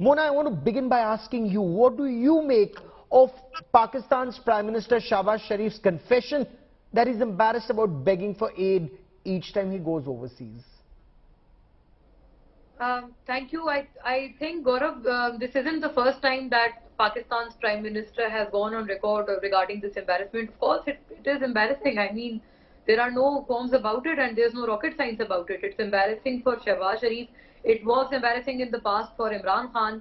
Mona, I want to begin by asking you, what do you make of Pakistan's Prime Minister Shahbaz Sharif's confession that he's embarrassed about begging for aid each time he goes overseas? Thank you. I think, Gaurav, this isn't the first time that Pakistan's Prime Minister has gone on record regarding this embarrassment. Of course, it is embarrassing. I mean, there are no qualms about it and there's no rocket science about it. It's embarrassing for Shahbaz Sharif. It was embarrassing in the past for Imran Khan,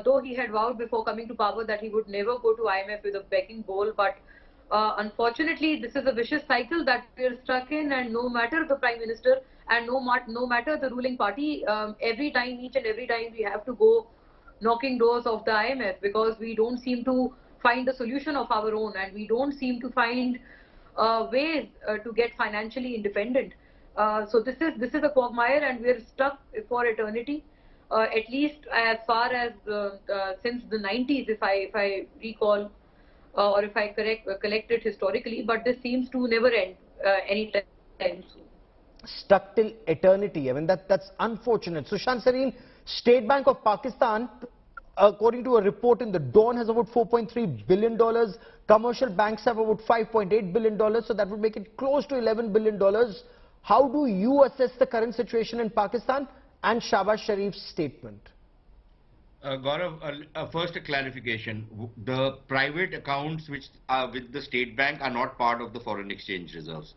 though he had vowed before coming to power that he would never go to IMF with a begging bowl. But unfortunately, this is a vicious cycle that we're stuck in, and no matter the Prime Minister and no matter the ruling party, each and every time we have to go knocking doors of the IMF because we don't seem to find a solution of our own, and we don't seem to find ways to get financially independent. So this is a quagmire, and we're stuck for eternity. At least as far as since the 90s, if I recall, or if I collect it historically, but this seems to never end anytime soon. Stuck till eternity. I mean, that's unfortunate. Sushant Sareen, State Bank of Pakistan, according to a report in the Dawn, has about $4.3 billion. Commercial banks have about $5.8 billion. So that would make it close to $11 billion. How do you assess the current situation in Pakistan and Shahbaz Sharif's statement? Gaurav, first a clarification. The private accounts which are with the State Bank are not part of the foreign exchange reserves.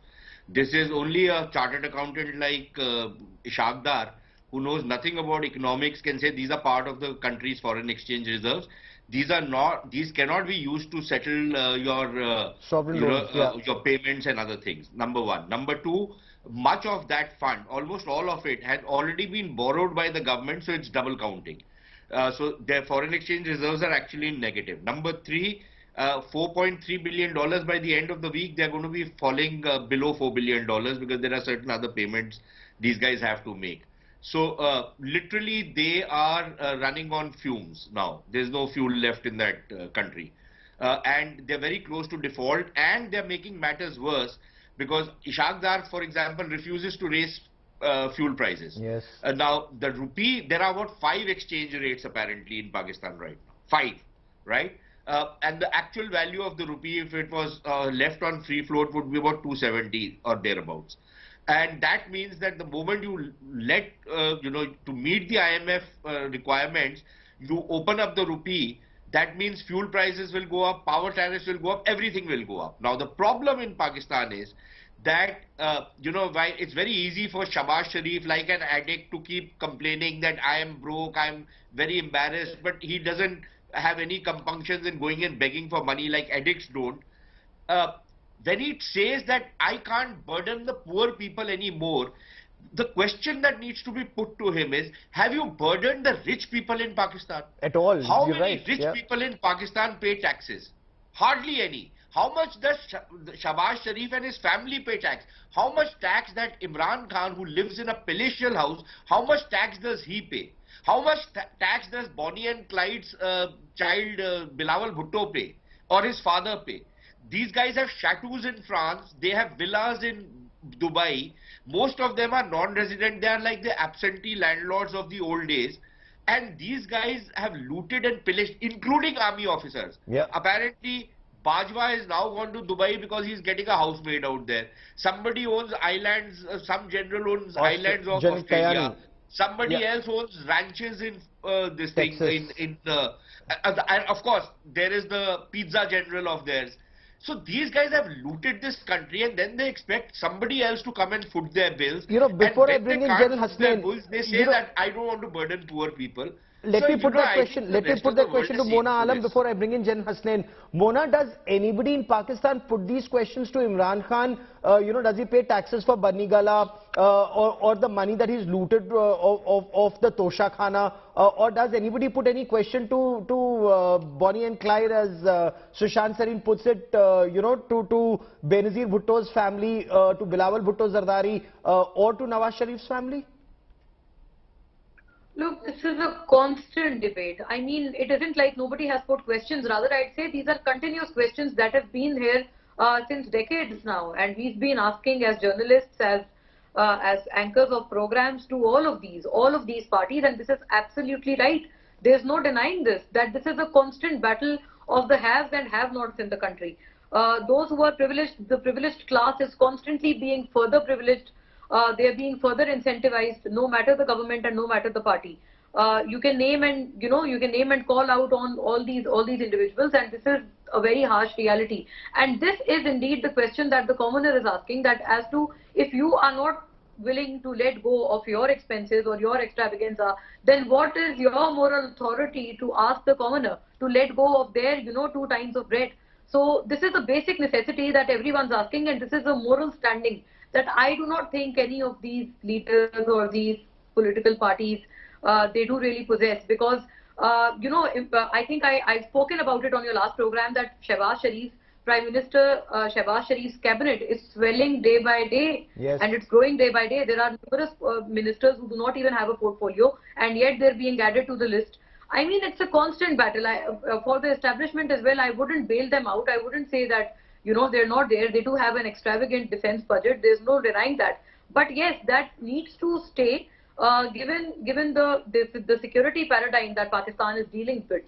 This is only a chartered accountant like Ishaq Dar, who knows nothing about economics, can say these are part of the country's foreign exchange reserves. These cannot be used to settle your sovereign loans, your payments and other things. Number one. Number two, much of that fund, almost all of it, had already been borrowed by the government, so it's double counting. So their foreign exchange reserves are actually negative. Number three, $4.3 billion by the end of the week, they're going to be falling below $4 billion because there are certain other payments these guys have to make. So literally they are running on fumes now. There's no fuel left in that country. And they're very close to default, and they're making matters worse because Ishaq Dar, for example, refuses to raise fuel prices. Yes. Now, the rupee, there are about 5 exchange rates apparently in Pakistan right now. 5, right? And the actual value of the rupee, if it was left on free float, would be about 270 or thereabouts. And that means that the moment you let, to meet the IMF requirements, you open up the rupee, that means fuel prices will go up, power tariffs will go up, everything will go up. Now, the problem in Pakistan is that, why it's very easy for Shahbaz Sharif, like an addict, to keep complaining that I am broke, I am very embarrassed, but he doesn't have any compunctions in going and begging for money like addicts don't. When he says that I can't burden the poor people anymore, the question that needs to be put to him is, have you burdened the rich people in Pakistan? At all. How many rich people in Pakistan pay taxes? Hardly any. How much does Shahbaz Sharif and his family pay tax? How much tax that Imran Khan, who lives in a palatial house, how much tax does he pay? How much tax does Bonnie and Clyde's child Bilawal Bhutto pay, or his father pay? These guys have chateaus in France, they have villas in Dubai. Most of them are non-resident. They are like the absentee landlords of the old days. And these guys have looted and pillaged, including army officers. Yeah. Apparently, Bajwa is now gone to Dubai because he's getting a house made out there. Somebody owns islands, some general owns islands of Australia. Somebody else owns ranches in this Texas. thing, and of course, there is the pizza general of theirs. So these guys have looted this country, and then they expect somebody else to come and foot their bills. Before I bring in Jen Hasnain, they say that I don't want to burden poor people. Let me put that question to Mona Alam before I bring in Jen Hasnain. Mona, does anybody in Pakistan put these questions to Imran Khan? Does he pay taxes for Banigala or the money that he's looted of the Tosha Khana? Or does anybody put any question to Bonnie and Clyde, as Sushant Sareen puts it, to Benazir Bhutto's family, to Bilawal Bhutto Zardari, or to Nawaz Sharif's family? Look, this is a constant debate. I mean, it isn't like nobody has put questions. Rather, I'd say these are continuous questions that have been here since decades now. And we've been asking as journalists, as anchors of programs, to all of these parties. And this is absolutely right. There's no denying this, that this is a constant battle of the haves and have-nots in the country. Those who are privileged, the privileged class is constantly being further privileged. They are being further incentivized, no matter the government and no matter the party. You can name and you can name and call out on all these individuals, and this is a very harsh reality. And this is indeed the question that the commoner is asking, that as to if you are not willing to let go of your expenses or your extravaganza, then what is your moral authority to ask the commoner to let go of their 2 times of bread? So this is a basic necessity that everyone's asking, and this is a moral standing that I do not think any of these leaders or these political parties they do really possess. Because I think I've spoken about it on your last program, that Shehbaz Sharif, Prime Minister Shehbaz Sharif's cabinet is swelling day by day, yes, and it's growing day by day. There are numerous ministers who do not even have a portfolio, and yet they're being added to the list. I mean, it's a constant battle. For the establishment as well, I wouldn't bail them out. I wouldn't say that, they're not there. They do have an extravagant defense budget. There's no denying that. But yes, that needs to stay, given the security paradigm that Pakistan is dealing with.